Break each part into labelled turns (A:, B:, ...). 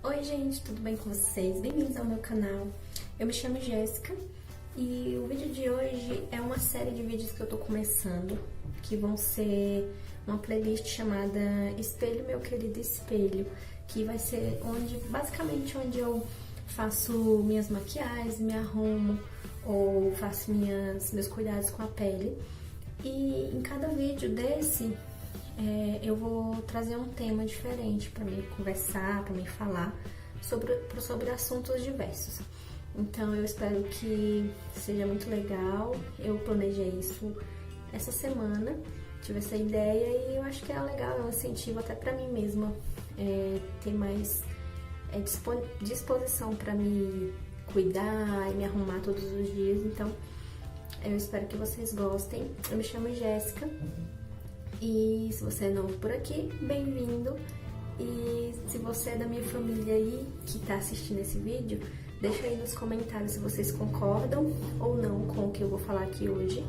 A: Oi gente, tudo bem com vocês? Bem-vindos ao meu canal. Eu me chamo Jéssica e o vídeo de hoje é uma série de vídeos que eu tô começando, que vão ser uma playlist chamada Espelho Meu Querido Espelho, que vai ser basicamente onde eu faço minhas maquiagens, me arrumo ou faço meus cuidados com a pele. E em cada vídeo desse eu vou trazer um tema diferente para me conversar, para me falar sobre assuntos diversos. Então eu espero que seja muito legal. Eu planejei isso essa semana, tive essa ideia e eu acho que é legal, é um incentivo até para mim mesma ter mais disposição para me cuidar e me arrumar todos os dias. Então eu espero que vocês gostem. Eu me chamo Jéssica. E se você é novo por aqui, bem-vindo! E se você é da minha família aí, que tá assistindo esse vídeo, deixa aí nos comentários se vocês concordam ou não com o que eu vou falar aqui hoje.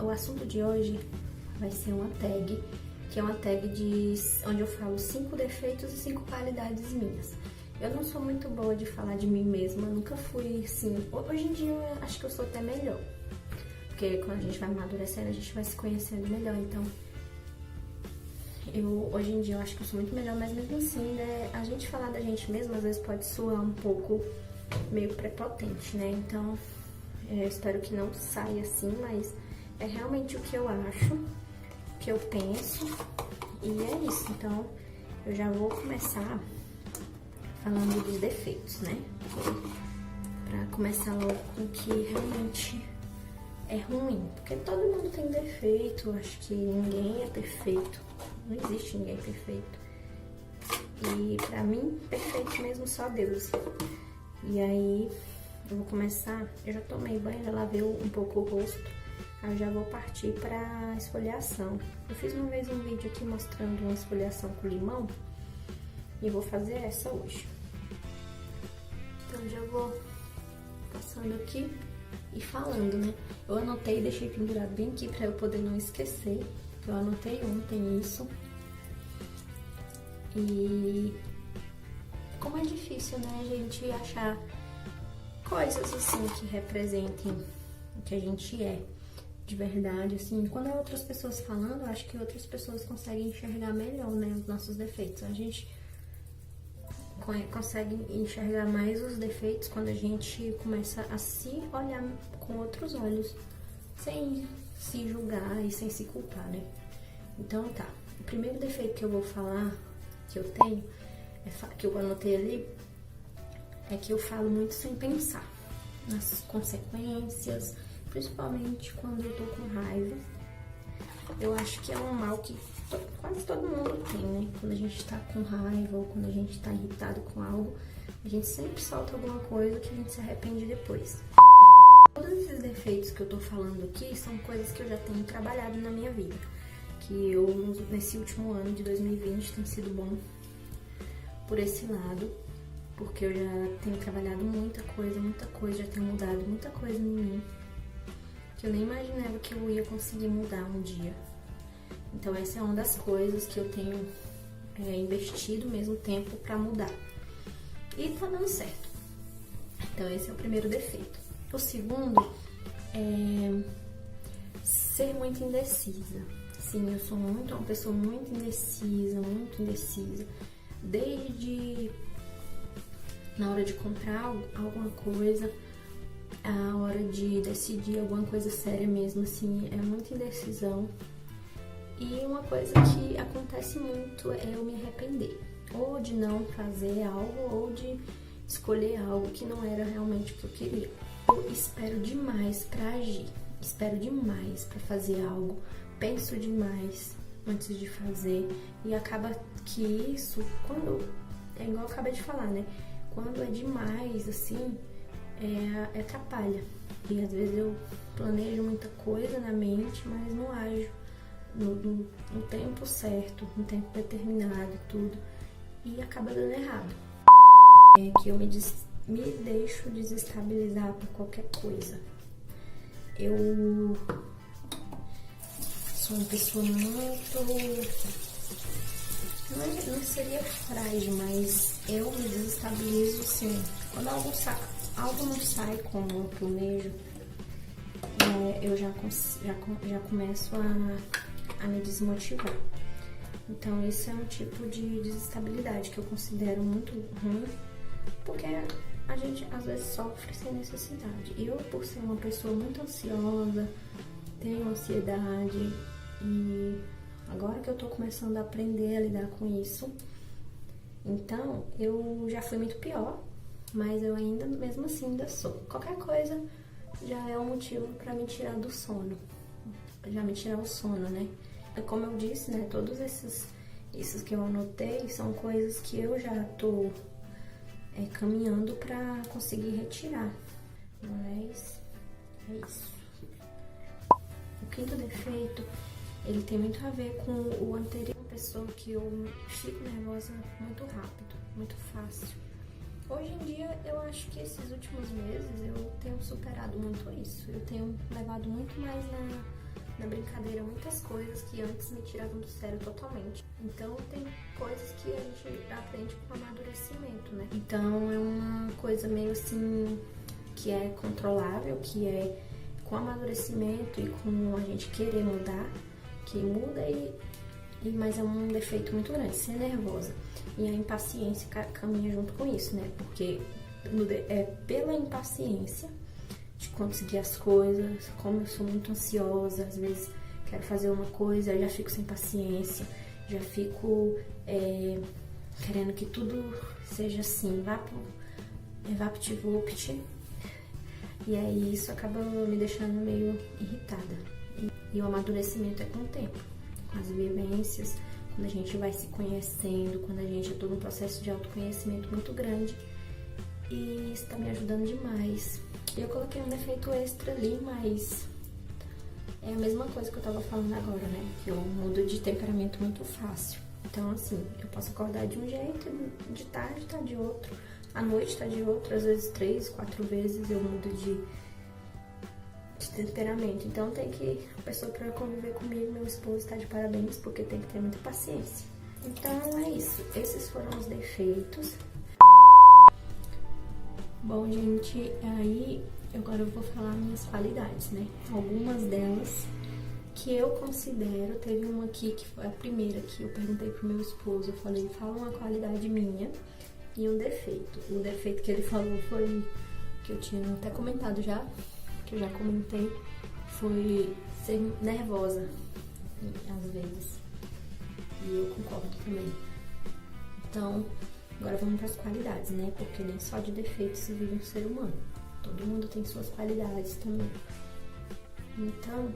A: O assunto de hoje vai ser uma tag, que é uma tag onde eu falo 5 defeitos e 5 qualidades minhas. Eu não sou muito boa de falar de mim mesma, nunca fui assim. Hoje em dia eu acho que eu sou até melhor. Porque quando a gente vai amadurecendo, a gente vai se conhecendo melhor. Então, hoje em dia eu acho que eu sou muito melhor, mas mesmo assim, né, a gente falar da gente mesma às vezes pode soar um pouco meio prepotente, né? Então, eu espero que não saia assim, mas é realmente o que eu acho, o que eu penso, e é isso. Então, eu já vou começar falando dos defeitos, né? Pra começar logo com o que realmente é ruim, porque todo mundo tem defeito, acho que ninguém é perfeito, não existe ninguém perfeito. E pra mim, perfeito mesmo só Deus. E aí, eu vou começar, eu já tomei banho, já lavei um pouco o rosto, aí eu já vou partir pra esfoliação. Eu fiz uma vez um vídeo aqui mostrando uma esfoliação com limão, e eu vou fazer essa hoje. Então já vou passando aqui e falando, né? Eu anotei e deixei pendurado bem aqui pra eu poder não esquecer. Eu anotei ontem isso. E como é difícil, né, a gente achar coisas assim que representem o que a gente é de verdade, assim. Quando é outras pessoas falando, eu acho que outras pessoas conseguem enxergar melhor, né, os nossos defeitos. A gente consegue enxergar mais os defeitos quando a gente começa a se olhar com outros olhos, sem se julgar e sem se culpar, né? Então tá, o primeiro defeito que eu vou falar, que eu tenho, que eu anotei ali, é que eu falo muito sem pensar nas consequências, principalmente quando eu tô com raiva. Eu acho que é um mal que quase todo mundo tem, né? Quando a gente tá com raiva ou quando a gente tá irritado com algo, a gente sempre solta alguma coisa que a gente se arrepende depois. Todos esses defeitos que eu tô falando aqui são coisas que eu já tenho trabalhado na minha vida. Que eu, nesse último ano de 2020, tem sido bom por esse lado. Porque eu já tenho trabalhado muita coisa, já tenho mudado muita coisa em mim. Que eu nem imaginava que eu ia conseguir mudar um dia. Então essa é uma das coisas que eu tenho investido mesmo tempo pra mudar. E tá dando certo. Então esse é o primeiro defeito. O segundo é ser muito indecisa. Sim, eu sou uma pessoa muito indecisa, Desde na hora de comprar alguma coisa, a hora de decidir alguma coisa séria mesmo, assim, é muita indecisão. E uma coisa que acontece muito é eu me arrepender, ou de não fazer algo, ou de escolher algo que não era realmente o que eu queria. Eu espero demais pra agir, espero demais pra fazer algo, penso demais antes de fazer, e acaba que isso, é igual eu acabei de falar, né? Quando é demais, assim, atrapalha. E às vezes eu planejo muita coisa na mente, mas não ajo no tempo certo, no tempo determinado, tudo. E acaba dando errado. É que eu me deixo desestabilizar por qualquer coisa. Eu sou uma pessoa muito não seria frágil, mas eu me desestabilizo assim. Quando algo não sai como eu planejo, eu já começo a me desmotivar. Então isso é um tipo de desestabilidade que eu considero muito ruim, porque a gente às vezes sofre sem necessidade. Eu, por ser uma pessoa muito ansiosa, tenho ansiedade, e agora que eu tô começando a aprender a lidar com isso, então eu já fui muito pior, mas eu ainda, mesmo assim, ainda sou. Qualquer coisa já é um motivo pra me tirar do sono, já me tirar o sono, né? Como eu disse, né, todos esses que eu anotei são coisas que eu já tô caminhando pra conseguir retirar, mas é isso. O quinto defeito, ele tem muito a ver com o anterior, uma pessoa que eu fico nervosa muito rápido, muito fácil. Hoje em dia, eu acho que esses últimos meses eu tenho superado muito isso. Eu tenho levado muito mais na brincadeira muitas coisas que antes me tiravam do sério totalmente. Então, tem coisas que a gente aprende com amadurecimento, né? Então, é uma coisa meio assim que é controlável, que é com amadurecimento e com a gente querer mudar, que muda, mas é um defeito muito grande, ser nervosa. E a impaciência caminha junto com isso, né? Porque é pela impaciência de conseguir as coisas, como eu sou muito ansiosa, às vezes quero fazer uma coisa, eu já fico sem paciência, já fico querendo que tudo seja assim, vapt-vupt. E aí isso acaba me deixando meio irritada. E o amadurecimento é com o tempo, com as vivências, quando a gente vai se conhecendo, quando a gente é todo um processo de autoconhecimento muito grande. E isso tá me ajudando demais. Eu coloquei um defeito extra ali, mas é a mesma coisa que eu tava falando agora, né? Que eu mudo de temperamento muito fácil. Então, assim, eu posso acordar de um jeito, de tarde tá de outro, à noite tá de outro, às vezes 3, 4 vezes eu mudo de temperamento. Então tem que, a pessoa para conviver comigo, meu esposo, está de parabéns, porque tem que ter muita paciência. Então é isso, esses foram os defeitos. Bom, gente, aí agora eu vou falar minhas qualidades, né? Algumas delas que eu considero, teve uma aqui que foi a primeira que eu perguntei pro meu esposo, eu falei, fala uma qualidade minha e um defeito. O defeito que ele falou foi, que eu tinha até comentado já, que eu já comentei, foi ser nervosa, às vezes. E eu concordo também. Então, agora vamos para as qualidades, né? Porque nem só de defeitos se vive um ser humano. Todo mundo tem suas qualidades também. Então,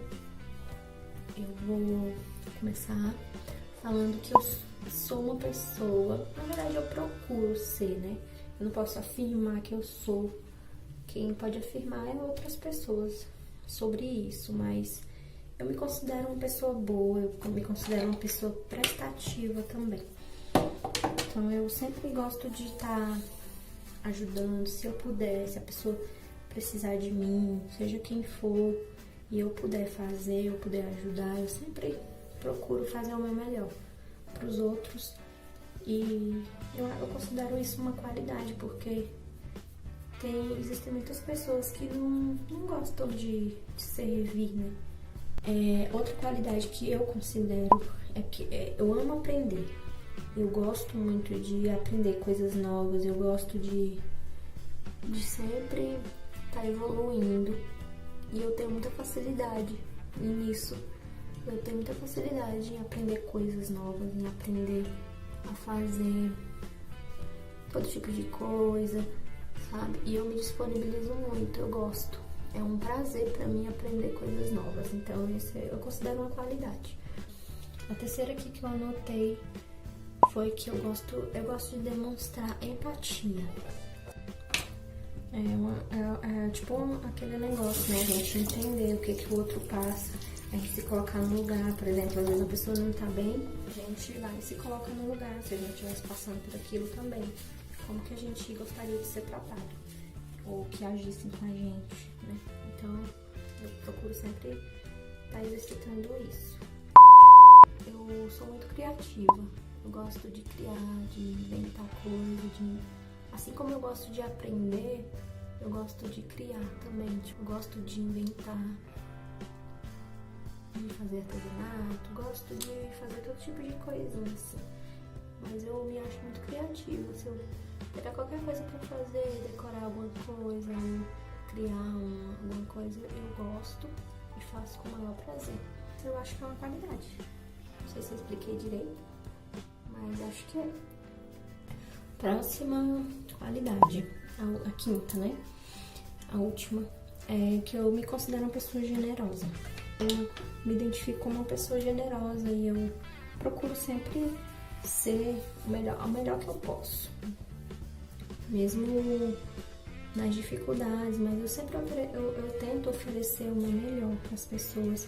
A: eu vou começar falando que eu sou uma pessoa, na verdade eu procuro ser, né? Eu não posso afirmar que eu sou. Quem pode afirmar é outras pessoas sobre isso, mas eu me considero uma pessoa boa, eu me considero uma pessoa prestativa também. Então eu sempre gosto de estar ajudando, se eu puder, se a pessoa precisar de mim, seja quem for, e eu puder fazer, eu puder ajudar, eu sempre procuro fazer o meu melhor para os outros. E eu considero isso uma qualidade, porque existem muitas pessoas que não gostam de servir, né? Outra qualidade que eu considero é que eu amo aprender. Eu gosto muito de aprender coisas novas, eu gosto de sempre estar evoluindo. E eu tenho muita facilidade nisso. Eu tenho muita facilidade em aprender coisas novas, em aprender a fazer todo tipo de coisa, sabe? E eu me disponibilizo muito, eu gosto. É um prazer pra mim aprender coisas novas, então isso eu considero uma qualidade. A terceira aqui que eu anotei foi que eu gosto de demonstrar empatia. Tipo aquele negócio, né? A gente entender o que o outro passa, a gente se colocar no lugar, por exemplo, às vezes a pessoa não tá bem, a gente vai e se coloca no lugar, se a gente estivesse passando por aquilo também. Como que a gente gostaria de ser tratado, ou que agissem com a gente, né? Então, eu procuro sempre estar exercitando isso. Eu sou muito criativa, Eu gosto de criar, de inventar coisas, assim como eu gosto de aprender, eu gosto de criar também. Tipo, eu gosto de inventar, de fazer artesanato, gosto de fazer todo tipo de coisa, assim. Mas eu me acho muito criativa. Se eu pegar qualquer coisa pra fazer, decorar alguma coisa, criar alguma coisa, eu gosto e faço com o maior prazer. Eu acho que é uma qualidade. Não sei se eu expliquei direito, mas acho que é. Próxima qualidade, a quinta, né? A última, é que eu me considero uma pessoa generosa. Eu me identifico como uma pessoa generosa e eu procuro sempre ser o melhor que eu posso. Mesmo nas dificuldades, mas eu sempre eu tento oferecer o meu melhor para as pessoas.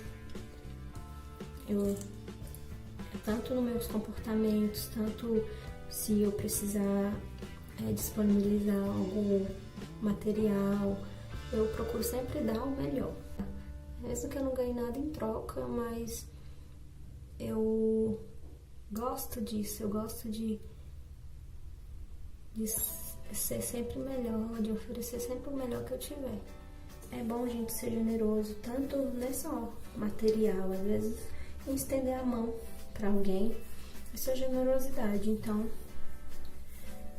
A: Tanto nos meus comportamentos, tanto se eu precisar disponibilizar algum material, eu procuro sempre dar o melhor. Mesmo que eu não ganhe nada em troca, mas eu gosto disso, eu gosto de ser sempre melhor, de oferecer sempre o melhor que eu tiver. É bom a gente ser generoso, tanto não é só material, às vezes estender a mão para alguém, isso é generosidade. Então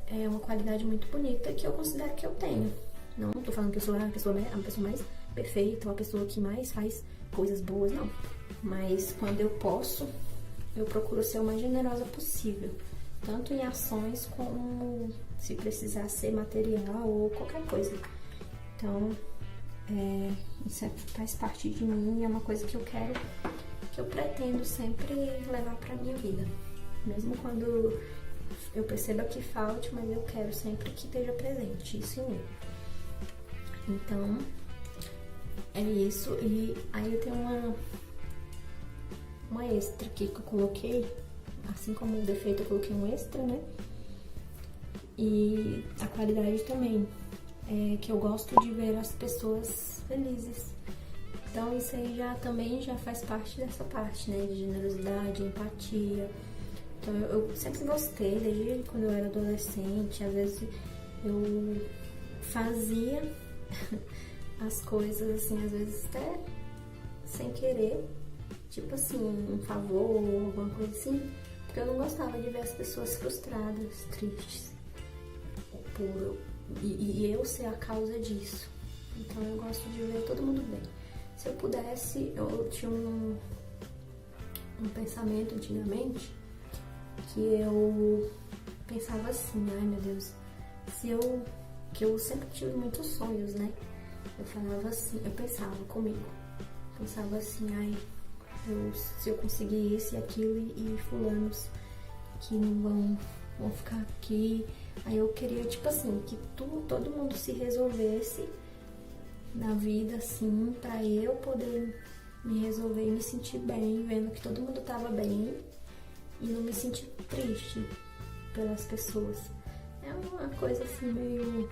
A: é uma qualidade muito bonita que eu considero que eu tenho. Não tô falando que eu sou a pessoa mais perfeita, ou a pessoa que mais faz coisas boas, não. Mas quando eu posso, eu procuro ser o mais generosa possível, tanto em ações como se precisar ser material ou qualquer coisa. Então isso faz parte de mim, é uma coisa que eu pretendo sempre levar pra minha vida. Mesmo quando eu perceba que falte, mas eu quero sempre que esteja presente isso em mim. Então, é isso. E aí eu tenho uma extra aqui que eu coloquei, assim como o defeito eu coloquei um extra, né? E a qualidade também, é que eu gosto de ver as pessoas felizes. Então isso aí também faz parte dessa parte, né? De generosidade, empatia. Então eu sempre gostei, desde quando eu era adolescente, às vezes eu fazia as coisas assim, às vezes até sem querer, tipo assim, um favor ou alguma coisa assim, porque eu não gostava de ver as pessoas frustradas, tristes, e eu ser a causa disso. Então eu gosto de ver todo mundo bem. Se eu pudesse, eu tinha um pensamento antigamente que eu pensava assim, ai meu Deus, que eu sempre tive muitos sonhos, né? Eu falava assim, eu pensava comigo, pensava assim, ai, se eu conseguir isso e aquilo e fulanos que não vão ficar aqui. Aí eu queria, tipo assim, que todo mundo se resolvesse na vida, assim, pra eu poder me resolver e me sentir bem, vendo que todo mundo tava bem e não me sentir triste pelas pessoas. É uma coisa assim meio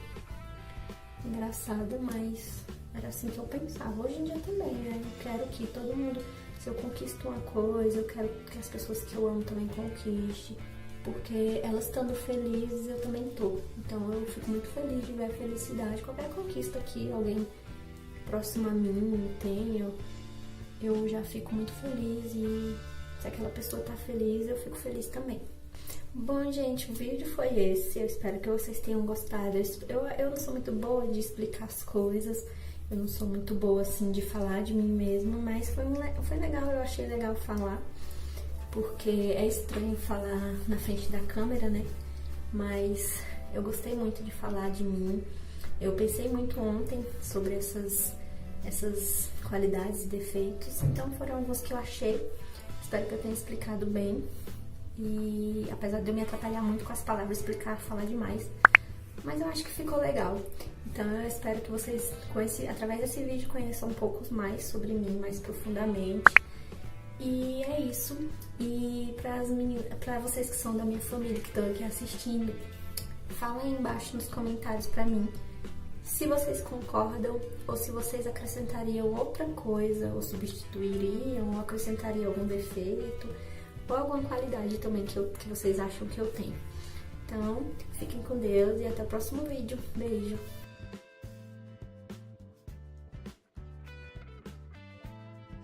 A: engraçada, mas era assim que eu pensava. Hoje em dia também, né? Eu quero que todo mundo, se eu conquisto uma coisa, eu quero que as pessoas que eu amo também conquistem, porque elas estando felizes, eu também tô. Então eu fico muito feliz de ver a felicidade. Qualquer conquista que alguém próximo a mim tem, eu já fico muito feliz, e se aquela pessoa tá feliz, eu fico feliz também. Bom, gente, o vídeo foi esse. Eu espero que vocês tenham gostado. Eu não sou muito boa de explicar as coisas, eu não sou muito boa, assim, de falar de mim mesma, mas foi legal, eu achei legal falar, porque é estranho falar na frente da câmera, né? Mas eu gostei muito de falar de mim. Eu pensei muito ontem sobre essas qualidades e defeitos, então foram alguns que eu achei. Espero que eu tenha explicado bem. E apesar de eu me atrapalhar muito com as palavras, falar demais, mas eu acho que ficou legal. Então eu espero que vocês, através desse vídeo, conheçam um pouco mais sobre mim, mais profundamente. E é isso. E para vocês que são da minha família, que estão aqui assistindo, fala aí embaixo nos comentários pra mim se vocês concordam, ou se vocês acrescentariam outra coisa, ou substituiriam, ou acrescentariam algum defeito, ou alguma qualidade também que vocês acham que eu tenho. Então, fiquem com Deus e até o próximo vídeo. Beijo!